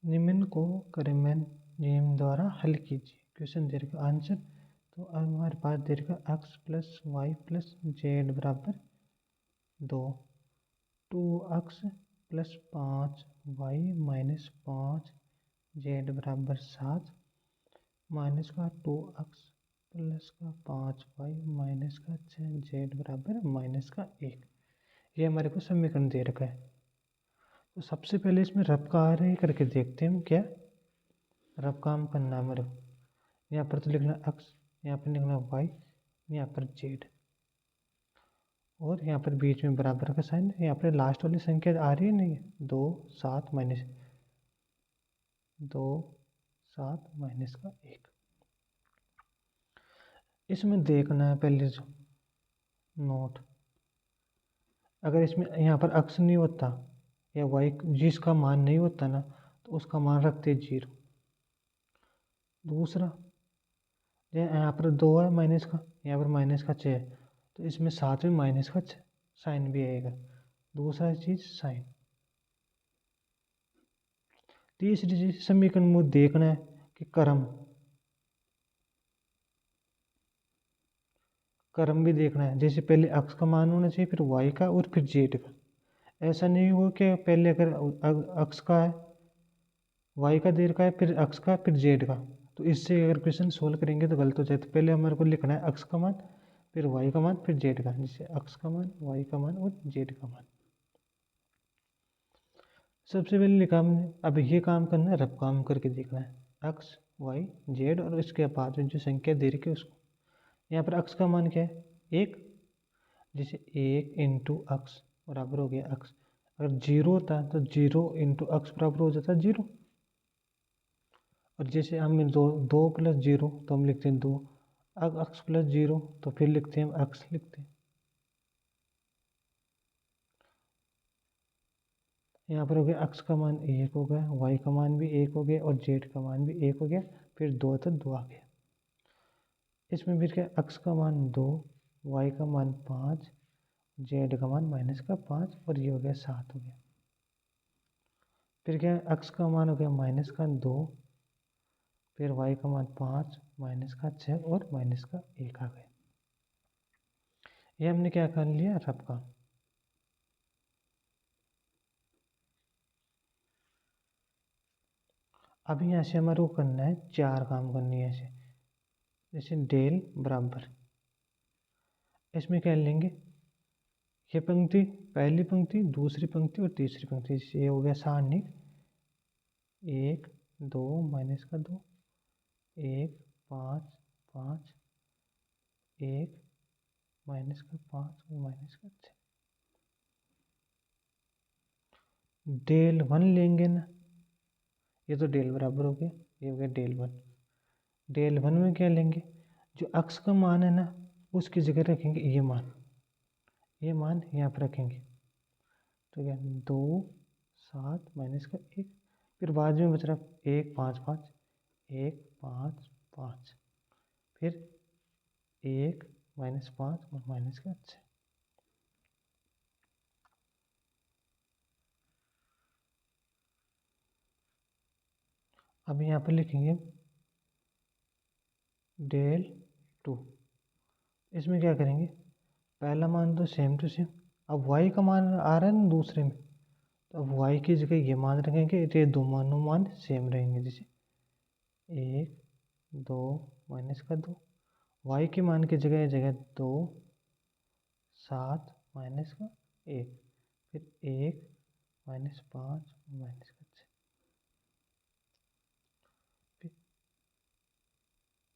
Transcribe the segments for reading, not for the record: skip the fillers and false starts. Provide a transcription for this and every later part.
निम्न को करीमन नियम द्वारा हल कीजिए। क्वेश्चन दे रखा आंसर, तो अब हमारे पास दे रखा x plus Y plus Z बराबर 2, 2x plus 5y minus 5z बराबर 7, माइनस का 2x प्लस का 5y माइनस का 6z बराबर माइनस का 1। ये हमारे को समीकरण दे रखा है। तो सबसे पहले इसमें रब कार्य करके देखते हैं हम क्या रब काम करना है हमारे को। यहाँ पर तो लिखना x, यहाँ पर लिखना y, यहाँ पर z, और यहाँ पर बीच में बराबर का साइन। यहाँ पर लास्ट वाली संख्या आ रही है नहीं, 2 7 माइनस 2 7 माइनस का 1। इसमें देखना है पहले जो नोट, अगर इसमें यहाँ पर x नहीं होता या y जिसका मान नहीं होता ना, तो उसका मान रखते 0। दूसरा, यहाँ पर 2 है माइनस का, यहाँ पर माइनस का 6 है, तो इसमें साथ में माइनस का साइन भी आएगा। दूसरा चीज साइन। तीसरी चीज समीकरण में देखना है कि क्रम भी देखना है। जैसे पहले x का मान होना चाहिए, फिर y का और फिर z का। ऐसा नहीं हो कि पहले अगर x का है, y का देर का है, फिर x का, फिर z का, तो इससे अगर क्वेश्चन सोल्व करेंगे तो गलत हो जाए। तो पहले हमारे को लिखना है x का मान, फिर y का मान, फिर z का। जैसे x का मान, y का मान और z का मान। सबसे पहले लिखा हमने, अब ये काम करना है, रब काम करके देखना है x y z, और इसके बाद में जो संख्या दे रखी है उसको। यहाँ पर x का मान क्या है 1, जैसे 1 इंटू एक्स बराबर हो गया x। अगर 0 होता तो 0 इंटू एक्स बराबर हो जाता 0। और जैसे हम दो प्लस 0 तो हम लिखते हैं 2, अब x प्लस 0 तो फिर लिखते हैं हम x लिखते हैं। यहाँ पर हो गया x का मान 1 हो गया, y का मान भी 1 हो गया और z का मान भी 1 हो गया, फिर 2 तो 2 आ गया। इसमें फिर क्या x का मान 2, y का मान 5, z का मान माइनस का 5, और ये हो गया 7 हो गया। फिर क्या x का मान हो गया माइनस का 2, फिर y का मान 5, माइनस का 6 और माइनस का 1 आ गया। ये हमने क्या कर लिया रब का। अब यहाँ से हमारे को करना है 4 काम करनी है ऐसे। जैसे डेल बराबर, इसमें क्या लेंगे, ये पंक्ति, पहली पंक्ति, दूसरी पंक्ति और तीसरी पंक्ति। जैसे ये हो गया सारणिक 1 2 माइनस का 2, 1 5 5, 1 माइनस का 5 और माइनस का 6। डेल 1 लेंगे ना, ये तो डेल बराबर हो गया, ये हो गया डेल 1। डेल 1 में क्या लेंगे, जो x का मान है ना उसकी जगह रखेंगे ये मान यहाँ पर रखेंगे। तो क्या 2 7 माइनस का 1, फिर बाद में बच रहा 1 5 5, 1 5 5, फिर 1 माइनस 5 और माइनस का 6। अब यहाँ पर लिखेंगे डेल 2। इसमें क्या करेंगे, पहला मान तो सेम टू सेम, अब y का मान आ रहा है ना दूसरे में, तो अब y की जगह ये मान रखेंगे, तो ये दो मान सेम रहेंगे। जैसे 1 2 माइनस का 2, y के मान की जगह 2 7 माइनस का 1, फिर 1 माइनस 5 माइनस का 6।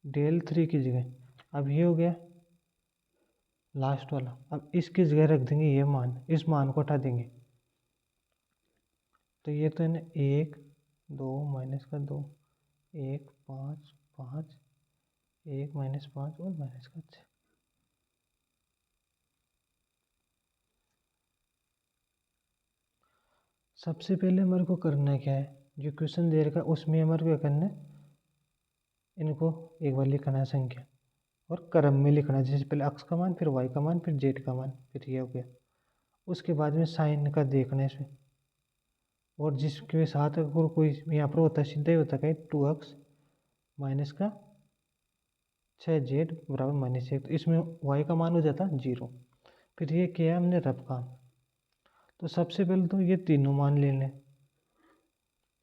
डेल 3 की जगह अब ये हो गया लास्ट वाला, अब इसकी जगह रख देंगे ये मान, इस मान को हटा देंगे। तो ये तो है ना 1 2 माइनस का 2, 1 5 5, 1 माइनस 5 और माइनस का 6। सबसे पहले हमारे को करना क्या है, जो क्वेश्चन दे रखा है उसमें हमारे को क्या करना है, इनको एक बार लिखना है संख्या और क्रम में लिखना है। जैसे पहले x का मान, फिर y का मान, फिर z का मान, फिर ये हो गया। उसके बाद में साइन का देखना है इसमें, और जिसके साथ अगर कोई यहाँ पर होता है सीधा ही होता है 2x माइनस का 6z बराबर -1, तो इसमें y का मान हो जाता 0। फिर ये किया हमने रफ काम। तो सबसे पहले तो ये तीनों मान ले लें,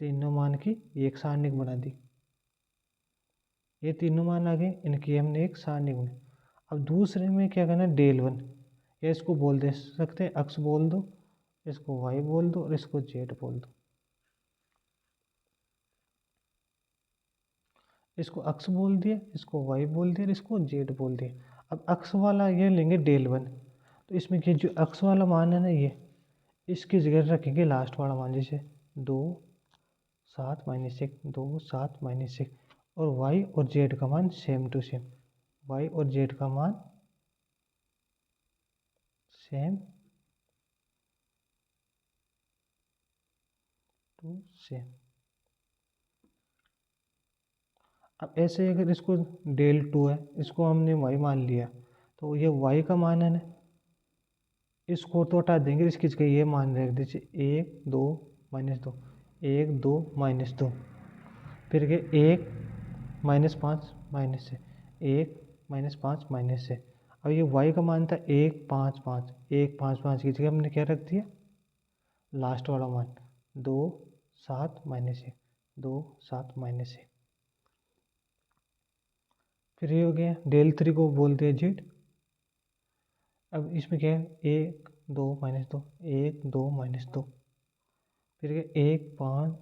तीनों मान की एक सारणिक बना दी। ये तीनों मान आ गए, इनकी हमने एक सारणिक बना। अब दूसरे में क्या करना है, डेल वन, या इसको बोल दे सकते हैं x बोल दो, इसको y बोल दो और इसको z बोल दो। इसको x बोल दिया, इसको y बोल दिया और इसको z बोल दिया। अब x वाला ये लेंगे डेल वन, तो इसमें ये जो x वाला मान है ना, ये इसकी जगह रखेंगे लास्ट वाला मान, जैसे 2 7 -1 2 7 -1, और y और z का मान सेम टू सेम, y और z का मान सेम टू सेम। अब ऐसे अगर इसको डेल टू है, इसको हमने y मान लिया, तो ये y का मान है ना, इसको तो हटा देंगे, इसकी जगह ये मान रख दीजिए 1 2 -2 1 2 -2, फिर के 1 -5 -6 1 -5 -6। अब ये y का मान था 1 5 5 1 5 5 की जगह हमने क्या रख दिया, लास्ट वाला मान 2 7 -1 2 7 -1। फिर ये हो गया डेल थ्री को बोल दिया जेड। अब इसमें क्या है 1 2 -2 1 2 -2, फिर 1 5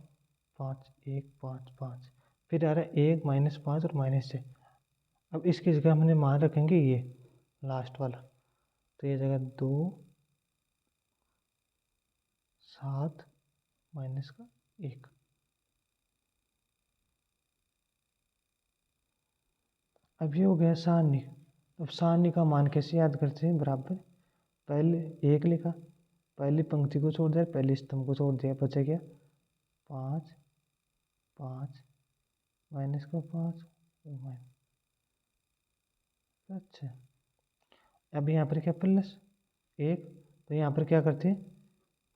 5 1 5 5, फिर आ रहा है 1 -5 और -6। अब इसकी जगह हमने मान रखेंगे ये लास्ट वाला, तो ये जगह 2 7 -1। अब ये हो गया सारणी। अब सारणी का मान कैसे याद करते हैं, बराबर पहले 1 लिखा, पहली पंक्ति को छोड़ दिया, पहले स्तंभ को छोड़ दिया, बचा गया 5 5 -5 अच्छा। अब यहाँ पर क्या प्लस 1, तो यहाँ पर क्या करते हैं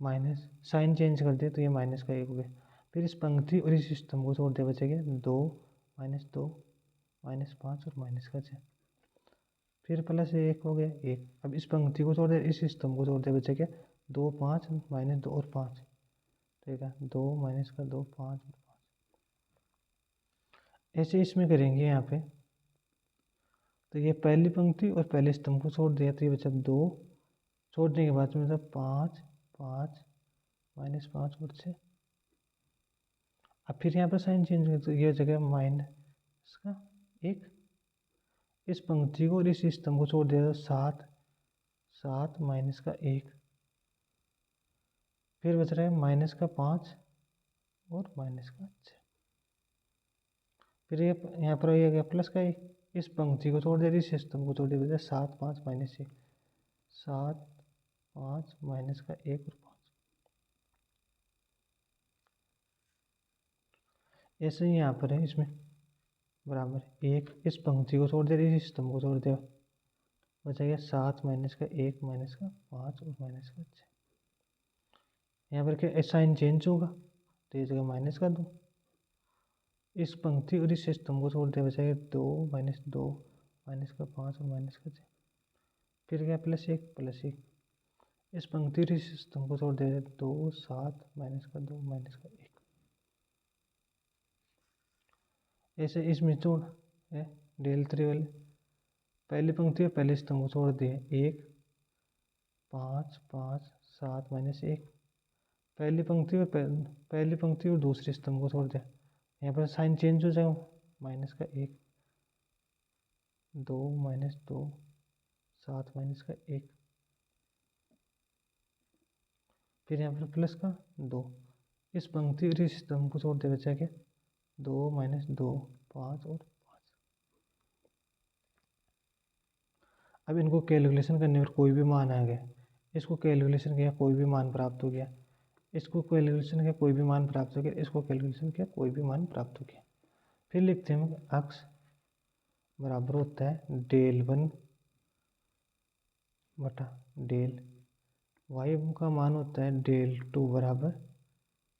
माइनस, साइन चेंज कर दिया, तो ये -1 हो गया। फिर इस पंक्ति और इस स्तंभ को छोड़ दिया, बचा गया 2 -2 -5 और -6। फिर +1 हो गया 1। अब इस पंक्ति को छोड़ दिया, इस स्तंभ को छोड़ दिया, बचा गया 2 5 -2 और 5, ठीक है 2 -2 5 और 5। ऐसे इसमें करेंगे यहाँ पे, तो ये पहली पंक्ति और पहले स्तंभ को छोड़ दिया, तो ये बचा 2, छोड़ने के बाद में 5 5 -5 और 6। अब फिर यहाँ पर साइन चेंज कर, तो ये जगह -1। इस पंक्ति को और इस स्तंभ को छोड़ दिया, तो 7 7 -1, फिर बच रहा है -5 और -6। फिर ये यहाँ पर ये गया +1, इस पंक्ति को छोड़ दिया, इस स्तंभ को छोड़ दिया, 7 5 -1 7 5 -1 और 5। ऐसे ही यहाँ पर है, इसमें बराबर 1, इस पंक्ति को छोड़ दिया, इस स्तंभ को छोड़ दिया, बचा गया 7 -1 -5 और -6। यहाँ पर क्या साइन चेंज होगा, तो ये जगह -2, इस पंक्ति और इस स्तंभ को छोड़ दिया, बचा गया 2 -2 -5 और -6। फिर क्या +1 इस पंक्ति और इस स्तंभ को छोड़ दिया, 2 7 -2 -1। ऐसे इसमें जोड़ है डेल थ्री वाले, पहली पंक्ति और पहले स्तंभ को छोड़ दिए 1 5 5 7 -1, पहली पंक्ति और दूसरे स्तंभ को छोड़ दिया, यहाँ पर साइन चेंज हो जाएगा -1 2 -2 7 -1, फिर यहाँ पर +2, इस पंक्ति और इस स्तंभ को छोड़ दिया, बचा क्या 2 -2 5 और 5। अब इनको कैलकुलेशन करने पर कोई भी मान आ गया, इसको कैलकुलेशन किया कोई भी मान प्राप्त हो गया, इसको कैलकुलेशन किया कोई भी मान प्राप्त हो गया, इसको कैलकुलेशन किया कोई भी मान प्राप्त हो गया। फिर लिखते हैं हम x बराबर होता है डेल 1 बटा डेल, y का मान होता है डेल 2 बराबर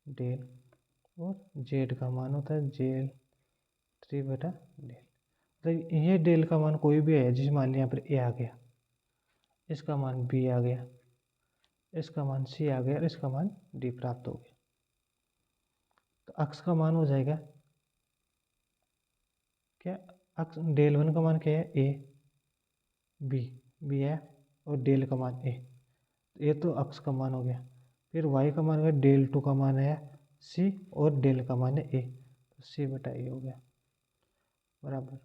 डेल, और जेड का मान होता है जेड 3/डेल। तो ये डेल का मान कोई भी है, जिस मान लिया यहाँ पर ए आ गया, इसका मान बी आ गया, इसका मान सी आ गया, और इसका मान डी प्राप्त हो गया। तो अक्स का मान हो जाएगा क्या, अक्स डेल वन का मान क्या है, ए, बी है, और डेल का मान ए, ये तो अक्स का मान हो गया। फिर वाई का मान है डेल टू का मान है सी, और डेल का मान है ए, तो C/ए हो गया बराबर।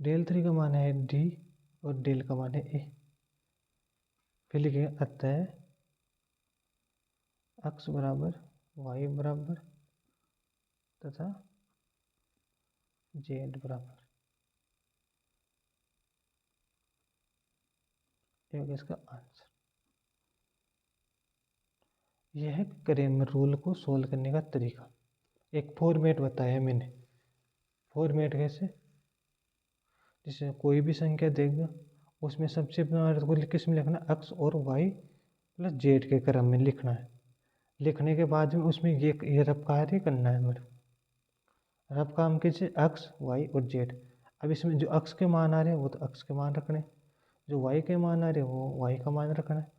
डेल थ्री का मान है डी, और डेल का मान है ए। फिर लिखेंगे अतः अक्स बराबर वाई बराबर तथा जेड बराबर, ये हो गया इसका आंसर। यह है क्रेमर रूल को सोल्व करने का तरीका। एक फॉर्मेट बताया मैंने, फॉर्मेट कैसे, जैसे कोई भी संख्या देगा उसमें सबसे पहले को किस में लिखना है, एक्स और वाई प्लस जेड के क्रम में लिखना है। लिखने के बाद में उसमें ये रफ कार्य करना है मेरे, रफ काम कीजिए एक्स वाई और जेड। अब इसमें जो एक्स के मान आ रहे हैं वो तो एक्स के मान रखने, जो वाई के मान आ रहे हैं वो वाई का मान रखना है,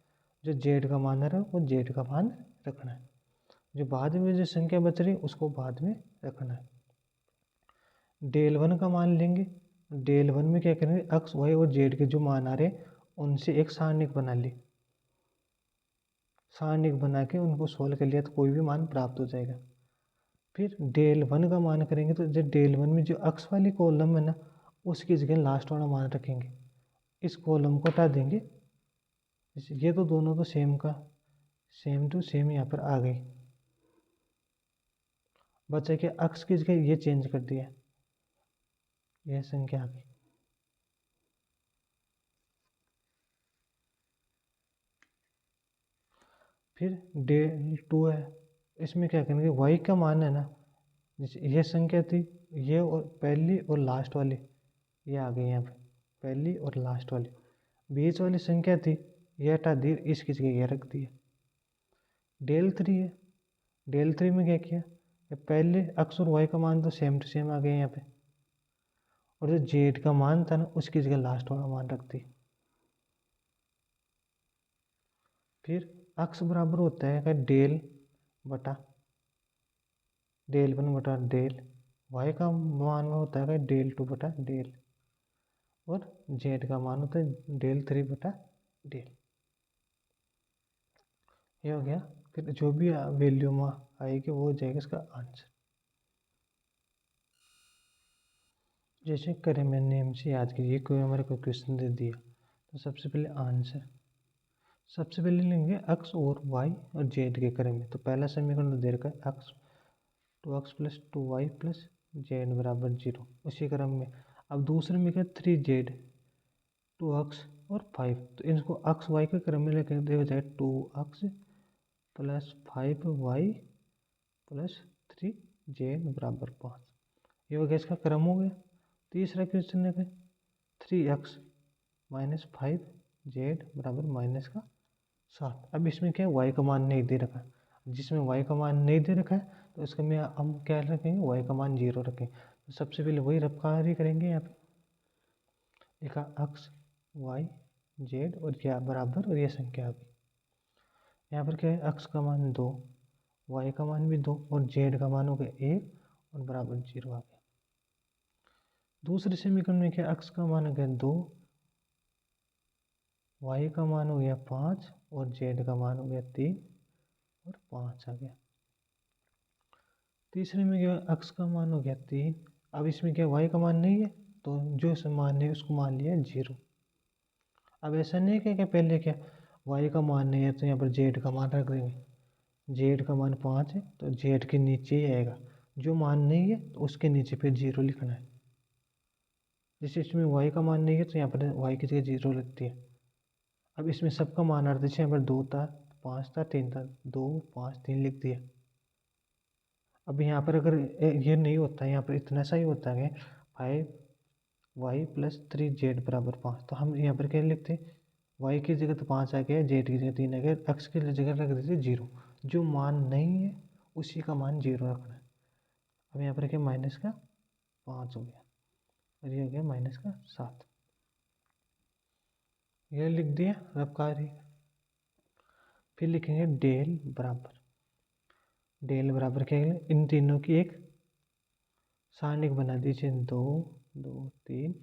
जो जेड का मान आ रहा है वो जेड का मान रखना है, जो बाद में जो संख्या बच रही है उसको बाद में रखना है। डेल वन का मान लेंगे, डेल वन में क्या करेंगे, एक्स वाई और जेड के जो मान आ रहे हैं उनसे एक सारणिक बना ली, सारणिक बना के उनको सोल्व कर लिया तो कोई भी मान प्राप्त हो जाएगा। फिर डेल वन का मान करेंगे तो जो डेल वन में जो एक्स वाली कॉलम है ना उसकी जगह लास्ट वाला मान रखेंगे, इस कॉलम को हटा देंगे, ये तो दोनों तो सेम का सेम टू सेम यहाँ पर आ गई, बचा कि एक्स की जगह ये चेंज कर दिया, यह संख्या आ गई। फिर डेल टू है, इसमें क्या करेंगे, वाई का मान है ना, जैसे ये संख्या थी, ये और पहली और लास्ट वाली ये आ गई यहाँ पे, पहली और लास्ट वाली, बीच वाली संख्या थी ये हटा दी, इसकी जगह ये रख दिया। डेल थ्री है, डेल थ्री में क्या किया, पहले एक्स और वाई का मान तो सेम टू सेम आ गया यहाँ पे, और जो जेड का मान था ना उसकी जगह लास्ट वाला मान रख दी। फिर एक्स बराबर होता है डेल बटा डेल वन बटा डेल, वाई का मान होता है डेल टू बटा डेल, और जेड का मान होता है डेल थ्री बटा डेल, ये हो गया। फिर जो भी वैल्यू में आएगी वो हो जाएगा इसका आंसर। जैसे करें मैंने नेम से याद कीजिए, कोई हमारे को क्वेश्चन दे दिया तो सबसे पहले आंसर, सबसे पहले लेंगे एक्स और वाई और जेड के क्रम में। तो पहला समीकरण दे रखा है x 2x plus 2y plus Z बराबर 0, उसी क्रम में। अब दूसरे में क्या 3z 2x और 5, तो इनको x y के क्रम में लेकर हो जाए 2x plus 5y plus 3z बराबर 5, ये हो गया इसका क्रम हो गया। तीसरा क्वेश्चन है 3x माइनस 5z बराबर माइनस का 7। अब इसमें क्या y का मान नहीं दे रखा, जिसमें y का मान नहीं दे रखा है तो इसके में हम क्या रखेंगे, y का मान 0 रखेंगे। तो सबसे पहले वही रफ कार्य करेंगे, यहाँ पे लिखा x y z और क्या बराबर, और ये संख्या आ गई। यहाँ पर क्या है, x का मान 2, y का मान भी 2 और z का मान हो गया 1 और बराबर 0 आ गया। दूसरे समीकरण में क्या, x का मान हो गया 2, y का मान हो गया 5 और z का मान हो गया 3 और 5 आ गया। तीसरे में क्या, x का मान हो गया 3, अब इसमें क्या y का मान नहीं है तो जो मान है उसको मान लिया 0। अब ऐसा नहीं क्या पहले क्या y का मान नहीं है तो यहाँ पर z का मान रख देंगे, z का मान 5 है तो z के नीचे ही आएगा, जो मान नहीं है तो उसके नीचे फिर 0 लिखना है। जैसे इसमें y का मान नहीं है तो यहाँ पर y की जगह 0 लगती है। अब इसमें सबका मान अर्थ, जैसे यहाँ पर 2 था 5 था 3 था, 2 5 3 लिख दिया। अब यहाँ पर अगर ये नहीं होता, यहाँ पर इतना सा ही होता है 5y प्लस 3z बराबर 5, तो हम यहाँ पर क्या लिखते, y की जगह तो 5 आ गया, z की जगह 3 आ गया, x की जगह रख देते 0, जो मान नहीं है उसी का मान 0 रखना है। अब यहाँ पर क्या -5 हो गया और ये हो गया -7। ये लिख दिया रब कार्य। फिर लिखेंगे डेल बराबर क्या है, इन तीनों की एक सारणिक बना दीजिए। 2 2 3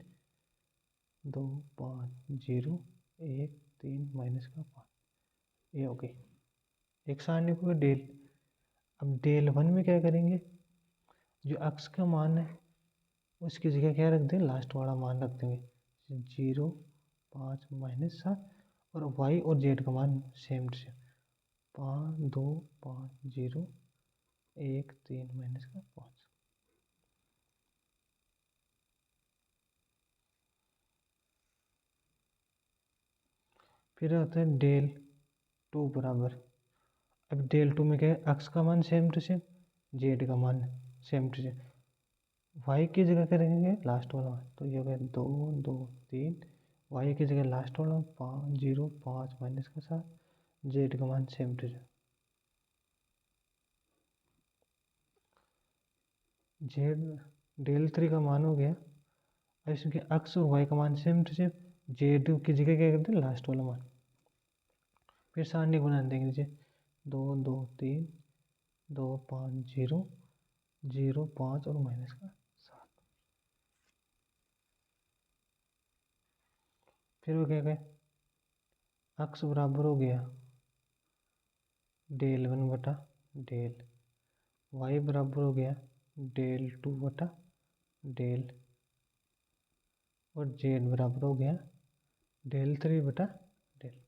2 5 0 1 3 -5। ये हो गई एक सारणिक को डेल। अब डेल 1 में क्या करेंगे, जो अक्स का मान है उसकी जगह क्या रख दें, लास्ट वाला मान रख देंगे 0 5 -7 और वाई और जेड का मान सेम टू सेम 5 2 5 0 1 3 -5। फिर आता है डेल 2 बराबर। अब डेल 2 में क्या है, अक्स का मान सेम टू सेम, जेड का मान सेम टू सेम, वाई की जगह करेंगे लास्ट वाला मान, तो ये हो गया 2 2 3, वाई की जगह लास्ट वाला 5 0 5 -7, जेड का मान सेम टू सेम। जेड डेल 3 का मान हो गया। इसमें अक्स और वाई का मान सेम टू सेम, जेड की जगह क्या करते हैं, लास्ट वाला मान। फिर सारणी बना देंगे, नीचे 2 2 3 2 5 0 0 5 और -7। फिर वो क्या गए, अक्स बराबर हो गया डेल 1 बटा डेल, वाई बराबर हो गया डेल 2 बटा डेल, और जेड बराबर हो गया डेल 3 बटा डेल।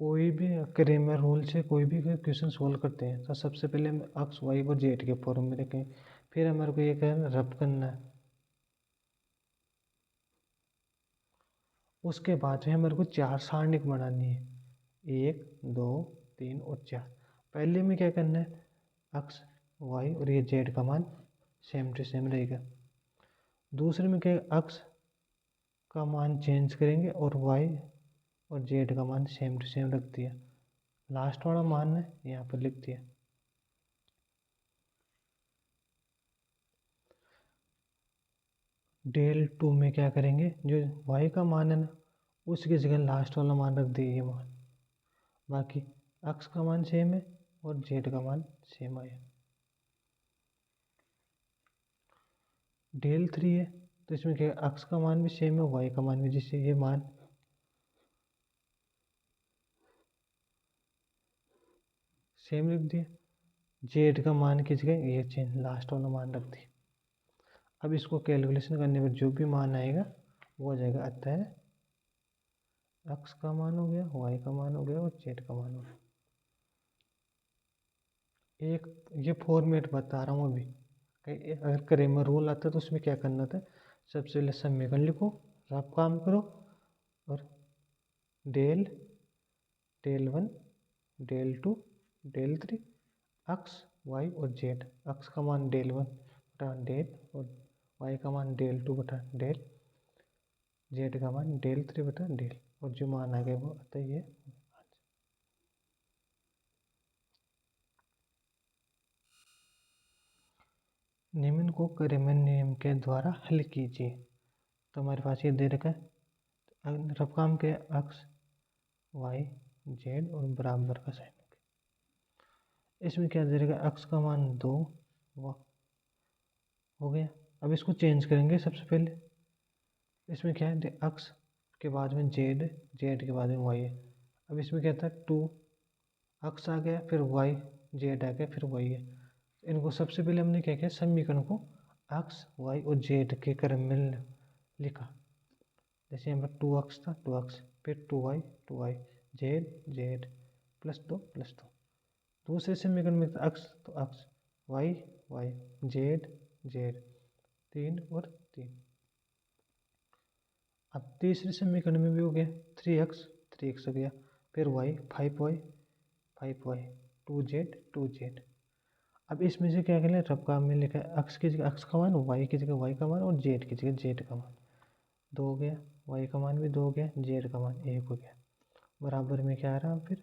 कोई भी क्रेमर रूल से कोई भी क्वेश्चन सोल्व करते हैं तो सबसे पहले हम अक्स वाई और जेड के फॉर्म में रखें। फिर हमारे को ये करना, रब करना है। उसके बाद में हमारे को 4 सारणिक बनानी है, 1 2 3 और 4। पहले में क्या करना है, अक्स वाई और ये जेड का मान सेम टू सेम रहेगा। दूसरे में क्या, अक्स का मान चेंज करेंगे और वाई और जेड का मान सेम टू सेम रख दिया। लास्ट वाला मान है यहाँ पर लिख दिया। डेल 2 में क्या करेंगे, जो वाई का मान है ना उसकी जगह लास्ट वाला मान रख दिए, ये मान। बाकी अक्स का मान सेम है और जेड का मान सेम आया। डेल 3 है तो इसमें क्या, अक्स का मान भी सेम है, वाई का मान भी, जिससे ये मान सेम लिख दिया। जेड का मान की जगह ये चेंज, लास्ट वाला मान रख दिया। अब इसको कैलकुलेशन करने पर जो भी मान आएगा वो हो जाएगा, अतः अक्स का मान हो गया, वाई का मान हो गया और जेड का मान हो गया। एक ये फॉर्मेट बता रहा हूँ अभी, अगर क्रेमर रूल आता तो उसमें क्या करना था, सबसे पहले समीकरण लिखो, आप काम करो, और डेल डेल 1 डेल 2 डेल 3 अक्स वाई और जेड, अक्स का मान डेल 1 बटा डेल और वाई का मान डेल 2 बटा डेल, जेड का मान डेल 3 बटा डेल, और जो मान आ गया वो आता ही है। निम्न को क्रेमर नियम के द्वारा हल कीजिए। तो हमारे पास ये दे रखा है, रफ काम के अक्स वाई जेड और बराबर का साइन हो गया। इसमें क्या दे रखा है, अक्स का मान 2 हो गया। अब इसको चेंज करेंगे। सबसे पहले इसमें क्या है, अक्स के बाद में जेड, जेड के बाद में वाई है। अब इसमें क्या था, 2 अक्स आ गया, फिर वाई, जेड आ गया, फिर वाई है। इनको सबसे पहले हमने क्या किया, समीकरण को अक्स वाई और जेड के क्रम में लिखा। जैसे यहाँ पर 2 अक्स था, 2 अक्स, फिर 2 वाई जेड जेड +2 +2। दूसरे समीकरण में अक्स तो अक्स, वाई वाई जेड जेड 3 और 3। अब तीसरे समीकरण में भी हो गया 3x हो गया, फिर वाई 5y 5y 2z। अब इसमें से क्या करें, रब काम में लिखा है, अक्स की जगह अक्स का मान, वाई की जगह वाई का मान और जेड की जगह जेड का मान। 2 हो गया, वाई का मान भी 2 हो गया, जेड का मान 1 हो गया। बराबर में क्या आ रहा फिर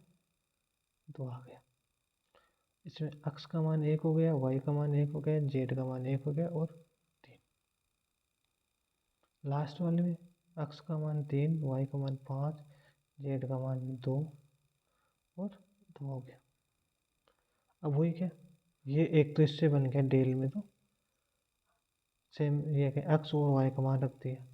2 आ गया। इसमें x का मान 1 हो गया, y का मान 1 हो गया, z का मान 1 हो गया और 3। लास्ट वाले में x का मान 3, y का मान 5, z का मान 2 और 2 हो गया। अब वही क्या, ये एक तो इससे बन गया डेल में, तो सेम ये क्या x और y का मान रख दिया।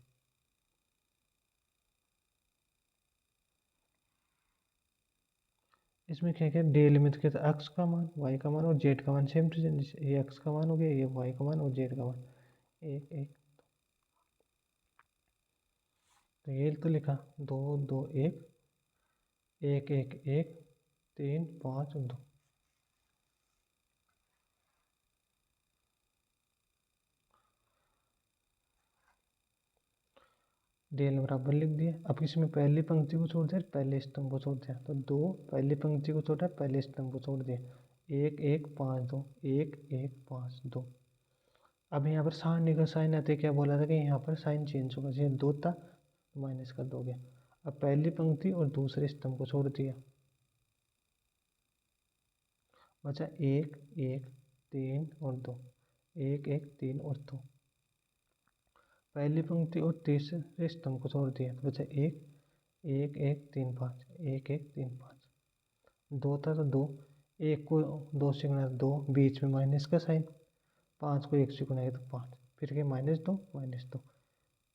इसमें क्या क्या डेल में तो क्या था, x का मान, y का मान और z का मान सेम टू सेम। ये x का मान हो गया, ये y का मान और z का मान 1 1। तो ये तो लिखा 2 2 1 1 1 1 3 5 और 2। डेल बराबर लिख दिया। अब इसमें पहली पंक्ति को छोड़ दिया, पहले स्तंभ को छोड़ दिया, तो 2 पहली पंक्ति को छोड़ा, पहले स्तंभ को छोड़ दिया। 1 1 5 2 1 1 5 2। अब यहाँ पर सारणी का साइन आते क्या बोला था कि यहाँ पर साइन चेंज होगा, जैसे 2 था माइनस का 2 हो गया। अब पहली पंक्ति और दूसरे स्तंभ को छोड़ दिया, बचा 1 1 3 और 2, 1 1 3 और 2। पहली पंक्ति और तीसरे स्तंभ को छोड़ दिया, तो बचा 1 1 1 3 5 1 1 3 5। 2 था तो 2, 1 को 2 से गुणा 2, बीच में माइनस का साइन, 5 को 1 से गुणा तो 5, फिर क्या -2 -2।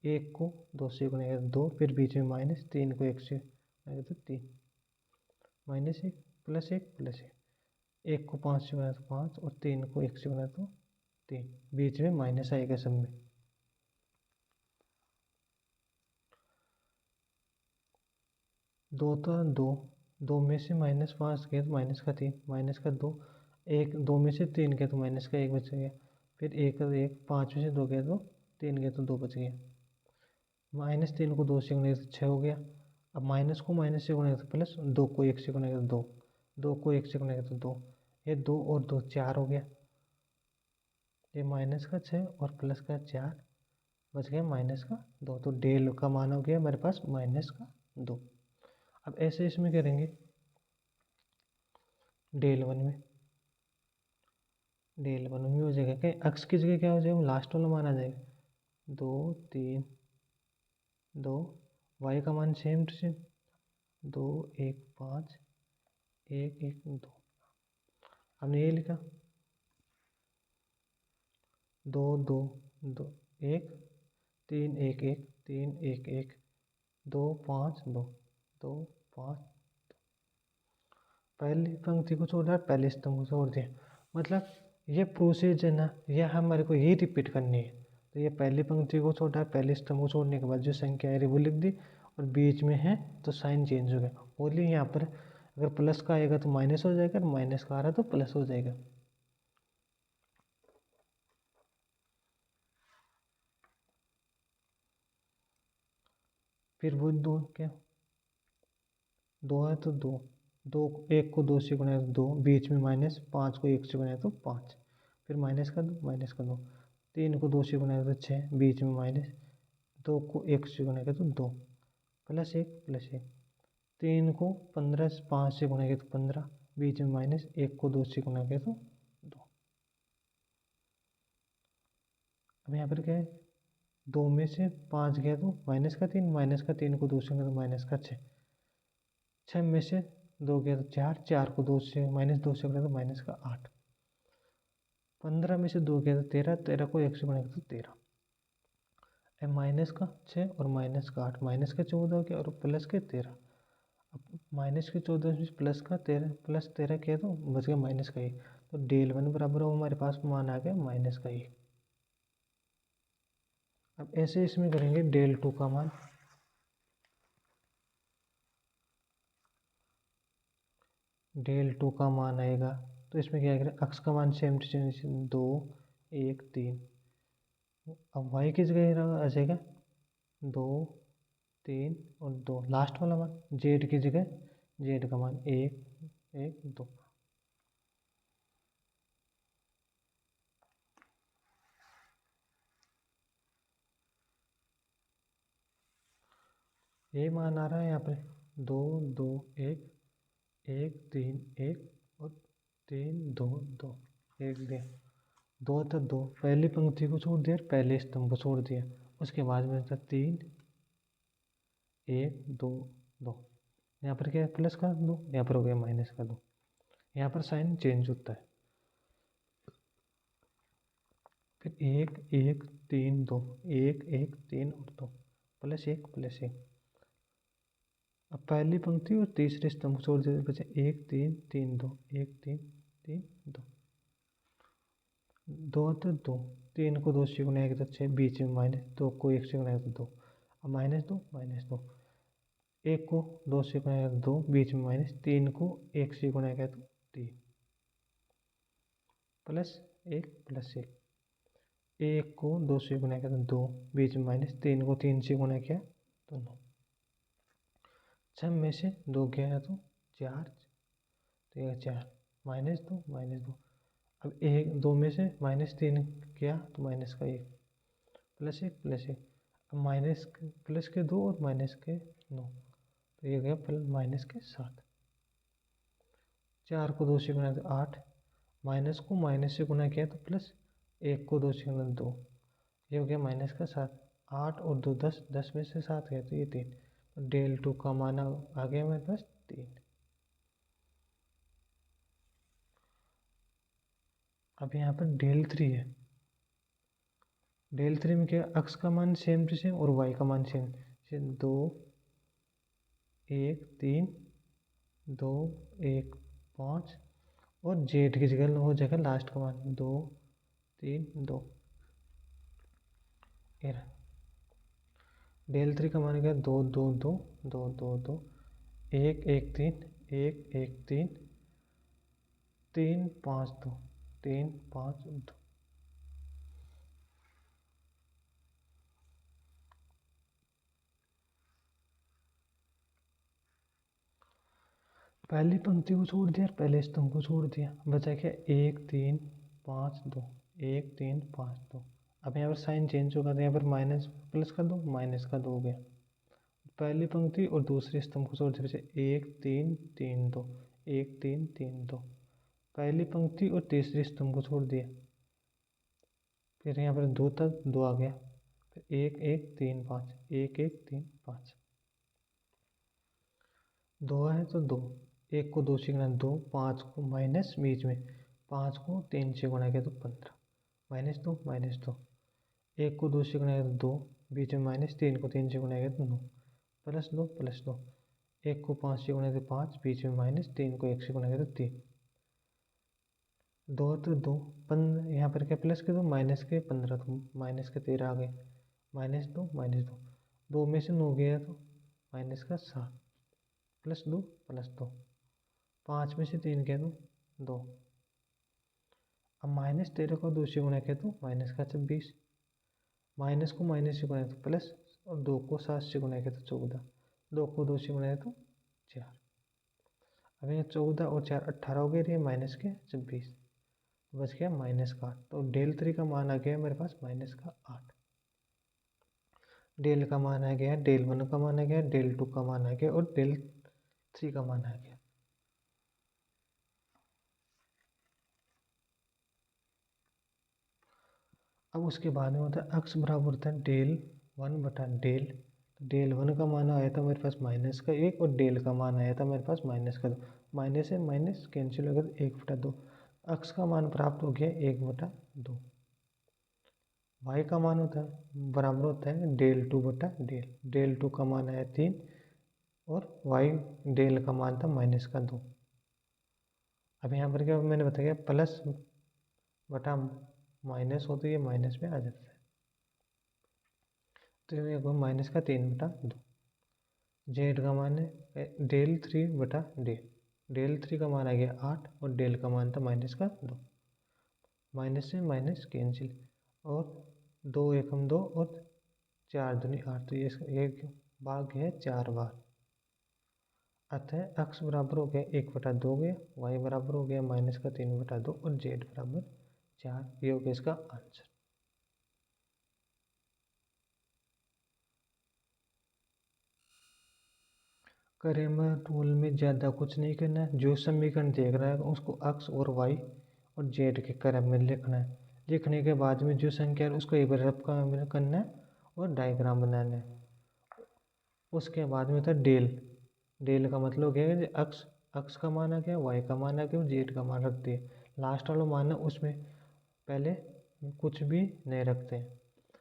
1 को 2 से गुणा 2, फिर बीच में माइनस, 3 को 1 से गुणा तो 3, -1 +1 +1। 1 को 5 से गुणा तो 5 और 3 को 1 से गुणा तो 3, बीच में माइनस आएगा सब में। दो तो 2, 2 में से -5 गया तो माइनस का 3, माइनस का 2, 1 2 में से 3 गया तो माइनस का 1 बच गया, फिर 1 का 1, 5 में से 2 गया तो 3 गया तो 2 बच गया। -3 को 2 से गुणा तो 6 हो गया। अब माइनस को माइनस से गुणा तो प्लस, 2 को 1 से गुणा तो 2, 2 को 1 से गुणा तो 2, ये 2 और 2 4 हो गया। ये माइनस का 6 और प्लस का 4 बच गया -2, तो डेल का मान हो गया हमारे पास -2। अब ऐसे इसमें करेंगे डेल वन में, डेल वन में हो जाएगा क्या, x की जगह क्या हो जाएगा, लास्ट वाला मान आ जाएगा 2 3 2, y का मान सेम टू सेम 2 1 5 1 1 2। हमने ये लिखा 2 2 2 1 3 1 1 3 1 1 2 5 2 2 5। पहली पंक्ति को छोड़ दिया, पहले स्तंभ को छोड़ दिया, मतलब ये प्रोसेस है ना, ये हमारे को ये रिपीट करनी है। तो ये पहली पंक्ति को छोड़ा, पहले स्तंभ को छोड़ने के बाद जो संख्या है वो लिख दी, और बीच में है तो साइन चेंज हो गया। ओनली यहाँ पर अगर प्लस का आएगा तो माइनस हो जाएगा, माइनस का आ रहा तो प्लस हो जाएगा। फिर वो 2 क्या, 2 है तो 2, 2 1 को 2 से गुणा तो 2, बीच में माइनस, 5 को 1 से गुणा तो 5, फिर -2 3 को 2 से गुणा तो 6, बीच में माइनस, 2 को 1 से गुणा तो 2, +1 +1। 3 को 15 से 5 से गुणा तो 15, बीच में माइनस, 1 को 2 से गुणा तो 2। अब यहाँ पर क्या है, 2 में से 5 गया तो -3, -3 को 2 से गुणा तो -6, 6 में से 2 गया तो 4, 4 को 2 से -2 से गुणा तो -8, 15 में से 2 गया तो 13, 13 को 1 से गुणा तो 13। माइनस का 6 और माइनस का 8, माइनस का 14 हो गया और प्लस के 13। अब माइनस के 14 में प्लस का 13, प्लस 13 किया तो बच गया -1। तो डेल वन बराबर हो हमारे पास मान आ गया -1। अब ऐसे इसमें करेंगे डेल टू का मान, डेल टू का मान आएगा तो इसमें क्या करें, x का मान सेम टू सेम 2 1 3। अब y की जगह आ जाएगा 2 3 और 2, लास्ट वाला मान z की जगह z का मान 1 1 2। ये मान आ रहा है यहाँ पर 2 2 1 1 3 1 और 3 2 2 1 दिया। 2 था 2, पहली पंक्ति को छोड़ दिया, पहले स्तंभ को छोड़ दिया। उसके बाद में था 3 1 2 2। यहाँ पर क्या है, प्लस का 2, यहाँ पर हो गया माइनस का 2। यहाँ पर साइन चेंज होता है। फिर 1 1 3 2, 1 1 3 और 2, प्लस 1 प्लस 1। अब पहली पंक्ति और तीसरे स्तंभ छोड़ देते बचे 1 3 3 2, 1 3 3 2। 2 तो 2, 3 को 2 से गुना 1 तो 6, बीच में माइनस, 2 को 1 से गुना तो 2। अब माइनस 2 माइनस 2, 1 को 2 से गुना तो 2, बीच में माइनस, 3 को 1 से गुना तो 3, प्लस 1 प्लस 1। 1 को 2 से गुना किया तो 2, बीच में माइनस, 3 को 3 से गुना किया तो 9। 6 में से 2 गया है तो 4, तो यह 4 माइनस 2 माइनस 2। अब 1 2 में से -3 किया तो माइनस का 1 प्लस 1 प्लस 1। अब माइनस प्लस के 2 और माइनस के 9, तो ये गया माइनस के 7। 4 को 2 से गुना तो 8, माइनस को माइनस से गुना किया तो प्लस, 1 को 2 से गुना 2, ये हो गया माइनस का 7। 8 और 2 10, 10 में से 7 गया तो ये 3, तो डेल 2 का मान आ गया मेरे पास 3। अब यहाँ पर डेल 3 है। डेल 3 में क्या, अक्स का मान सेम टू सेम और वाई का मान सेम, 2 1 3 2 1 5, और जेड की जगह हो जाएगा लास्ट का मान 2 3 2। डेल 3 का मान क्या, 2 2 2 2 2 2 1 1 3 1 1 3 3 5 2 3 5 2। पहली पंक्ति को छोड़ दिया, पहले स्तंभ को छोड़ दिया, बचा क्या 1 3 5 2, 1 3 5 2। अब यहाँ पर साइन चेंज होगा तो यहाँ पर माइनस प्लस का 2 माइनस का 2 हो गया। पहली पंक्ति और दूसरे स्तंभ को छोड़ दिया, बचा 1 3 3 2, 1 3 3 2। पहली पंक्ति और तीसरे स्तंभ को छोड़ दिया, फिर यहाँ पर 2 तक 2 आ गया, फिर 1 1 3 5, 1 1 3 5। 2 है तो 2, 1 को 2 से गुना 2, 5 को माइनस बीच में, 5 को 3 से गुना किया तो 15, माइनस 2 माइनस 2। 1 को 2 से गुना किया तो 2, बीच में माइनस, 3 को 3 से गुना किया तो 9, प्लस 2 प्लस 2। 1 को 5 से गुना तो 5, बीच में माइनस, 3 को 1 से गुना किया तो 3। 2 तो 2, यहाँ पर क्या प्लस के 2 माइनस के 15, तो माइनस के 13 आ गए, माइनस 2 माइनस 2। 2 में से 9 गया तो माइनस का 7, प्लस 2 प्लस 2। 5 में से 3 गया तो 2। अब -13 को 2 से गुना किया तो माइनस का 26, माइनस को माइनस से गुना तो प्लस, और 2 को 7 से गुना किया तो 14, 2 को 2 से गुना तो 4। अब ये 14 और 4 18 हो गए, ये माइनस के 26, बच गया माइनस का 8। तो डेल 3 का मान आ गया मेरे पास माइनस का 8। डेल का मान आ गया, डेल 1 का मान आ गया, डेल 2 का मान आ गया, और डेल 3 का मान आ गया। अब उसके बाद में होता है अक्स बराबर होता है डेल 1 बटा डेल। तो डेल 1 का मान आया था मेरे पास माइनस का 1, और डेल का मान आया था मेरे पास माइनस का 2। माइनस से माइनस कैंसिल हो गया तो 1 बटा 2। अक्स का मान प्राप्त हो गया 1 बटा 2। वाई का मान होता है बराबर होता है डेल 2 बटा डेल। डेल 2 का मान आया 3, और वाई डेल का मान था माइनस का 2। अब यहाँ पर क्या मैंने बताया, प्लस बटा माइनस हो तो ये माइनस में आ जाता है, तो ये माइनस का 3 बटा 2। जेड का मान है डेल 3 बटा डेल। डेल 3 का मान आ गया 8, और डेल का मान था माइनस का 2। माइनस से माइनस कैंसिल, और 2 एकम 2, और 4 दूनी 8, तो ये भाग है 4 बार। अतः अक्स बराबर हो गया 1 बटा 2 हो गया, वाई बराबर हो गया माइनस का 3 बटा 2, और जेड बराबर 4। ये हो गया इसका आंसर। करेमर रूल में ज़्यादा कुछ नहीं करना है। जो समीकरण देख रहा है उसको एक्स और वाई और जेड के क्रम में लिखना है। लिखने के बाद में जो संख्या है उसको एक बार रफ करना है और डायग्राम बनाना है। उसके बाद में था डेल। डेल का मतलब क्या है, अक्स अक्स का मान आ गया, वाई का मान आ गया और जेड का मान रख दिए। लास्ट वाला मान है उसमें पहले कुछ भी नहीं रखते हैं।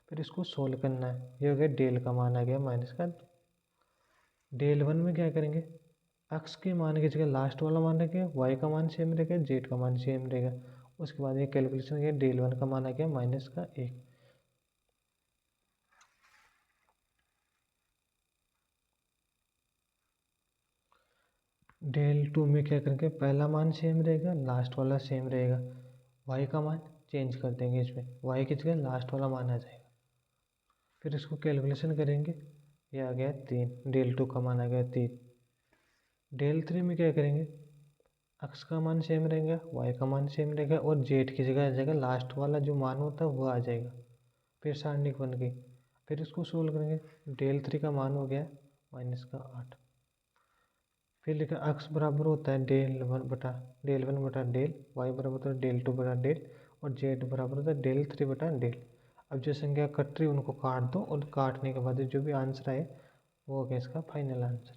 फिर इसको सोल्व करना है। ये हो गया डेल का मान आ गया माइनस का। डेल वन में क्या करेंगे, एक्स के मान की जगह लास्ट वाला मान रखेगा, वाई का मान सेम रहेगा, जेड का मान सेम रहेगा। उसके बाद ये कैलकुलेशन किया, डेल वन का मान आ गया माइनस का 1। डेल टू में क्या करेंगे, पहला मान सेम रहेगा, लास्ट वाला सेम रहेगा। वाई का मान चेंज कर देंगे, इसमें वाई की जगह लास्ट वाला मान आ जाएगा। फिर इसको कैलकुलेशन करेंगे, ये आ गया 3, डेल टू का मान आ गया 3। डेल थ्री में क्या करेंगे, एक्स का मान सेम रहेगा, वाई का मान सेम रहेगा और जेड की जगह आ जाएगा लास्ट वाला जो मान होता है वो आ जाएगा। फिर सारणी बन गई। फिर इसको सोल्व करेंगे, डेल थ्री का मान हो गया माइनस का 8। फिर लिखा एक्स बराबर होता है डेल वन बटा डेल, वाई बराबर होता है डेल टू बटा डेल और जेड बराबर होता है डेल थ्री बटा डेल। अब जो संख्या कट रही है उनको काट दो और काटने के बाद जो भी आंसर आए वो हो गया इसका फाइनल आंसर।